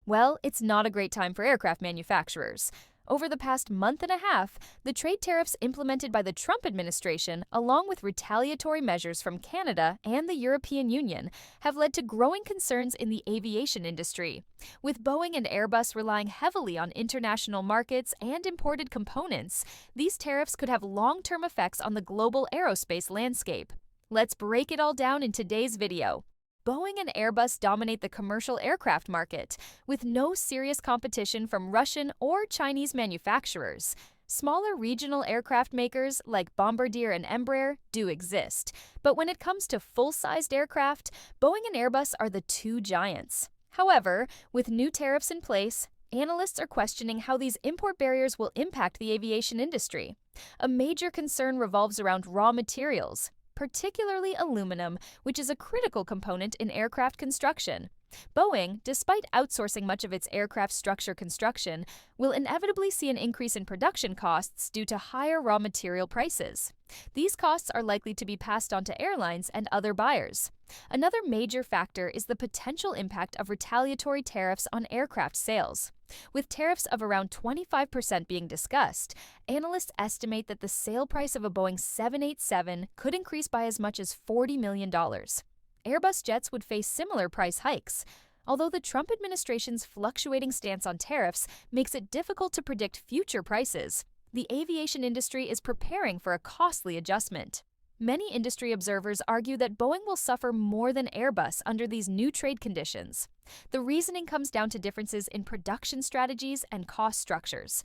Well, it's not a great time for aircraft manufacturers. Over the past month and a half, the trade tariffs implemented by the Trump administration, along with retaliatory measures from Canada and the European Union, have led to growing concerns in the aviation industry. With Boeing and Airbus relying heavily on international markets and imported components, these tariffs could have long-term effects on the global aerospace landscape. Let's break it all down in today's video. Boeing and Airbus dominate the commercial aircraft market, with no serious competition from Russian or Chinese manufacturers. Smaller regional aircraft makers like Bombardier and Embraer do exist, but when it comes to full-sized aircraft, Boeing and Airbus are the two giants. However, with new tariffs in place, analysts are questioning how these import barriers will impact the aviation industry. A major concern revolves around raw materials, particularly aluminum, which is a critical component in aircraft construction. Boeing, despite outsourcing much of its aircraft structure construction, will inevitably see an increase in production costs due to higher raw material prices. These costs are likely to be passed on to airlines and other buyers. Another major factor is the potential impact of retaliatory tariffs on aircraft sales. With tariffs of around 25% being discussed, analysts estimate that the sale price of a Boeing 787 could increase by as much as $40 million. Airbus jets would face similar price hikes. Although the Trump administration's fluctuating stance on tariffs makes it difficult to predict future prices, the aviation industry is preparing for a costly adjustment. Many industry observers argue that Boeing will suffer more than Airbus under these new trade conditions. The reasoning comes down to differences in production strategies and cost structures.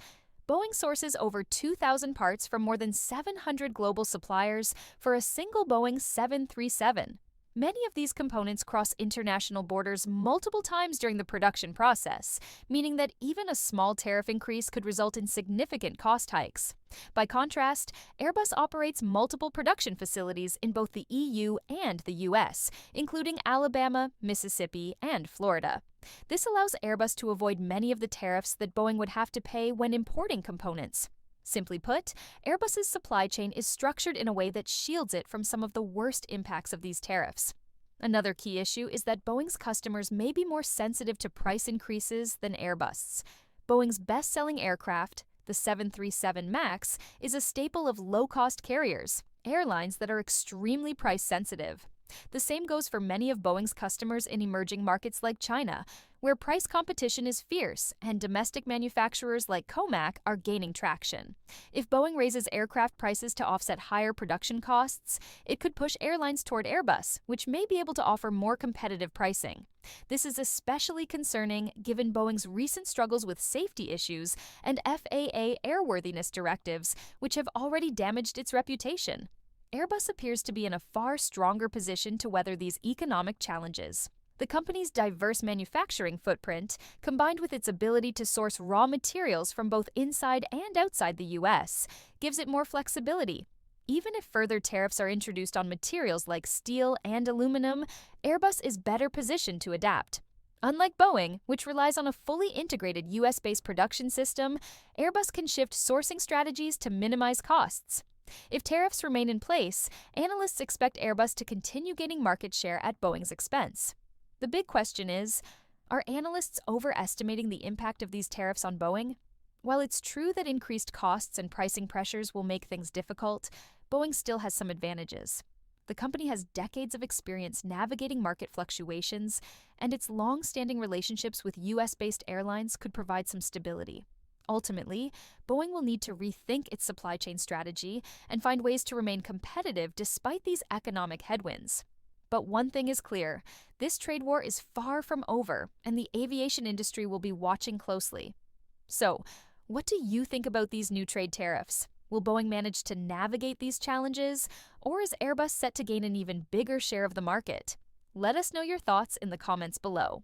Boeing sources over 2,000 parts from more than 700 global suppliers for a single Boeing 737. Many of these components cross international borders multiple times during the production process, meaning that even a small tariff increase could result in significant cost hikes. By contrast, Airbus operates multiple production facilities in both the EU and the US, including Alabama, Mississippi, and Florida. This allows Airbus to avoid many of the tariffs that Boeing would have to pay when importing components. Simply put, Airbus's supply chain is structured in a way that shields it from some of the worst impacts of these tariffs. Another key issue is that Boeing's customers may be more sensitive to price increases than Airbus's. Boeing's best-selling aircraft, the 737 MAX, is a staple of low-cost carriers, airlines that are extremely price-sensitive. The same goes for many of Boeing's customers in emerging markets like China, where price competition is fierce and domestic manufacturers like Comac are gaining traction. If Boeing raises aircraft prices to offset higher production costs, it could push airlines toward Airbus, which may be able to offer more competitive pricing. This is especially concerning given Boeing's recent struggles with safety issues and FAA airworthiness directives, which have already damaged its reputation. Airbus appears to be in a far stronger position to weather these economic challenges. The company's diverse manufacturing footprint, combined with its ability to source raw materials from both inside and outside the U.S., gives it more flexibility. Even if further tariffs are introduced on materials like steel and aluminum, Airbus is better positioned to adapt. Unlike Boeing, which relies on a fully integrated U.S.-based production system, Airbus can shift sourcing strategies to minimize costs. If tariffs remain in place, analysts expect Airbus to continue gaining market share at Boeing's expense. The big question is, are analysts overestimating the impact of these tariffs on Boeing? While it's true that increased costs and pricing pressures will make things difficult, Boeing still has some advantages. The company has decades of experience navigating market fluctuations, and its long-standing relationships with U.S.-based airlines could provide some stability. Ultimately, Boeing will need to rethink its supply chain strategy and find ways to remain competitive despite these economic headwinds. But one thing is clear, this trade war is far from over, and the aviation industry will be watching closely. So, what do you think about these new trade tariffs? Will Boeing manage to navigate these challenges, or is Airbus set to gain an even bigger share of the market? Let us know your thoughts in the comments below.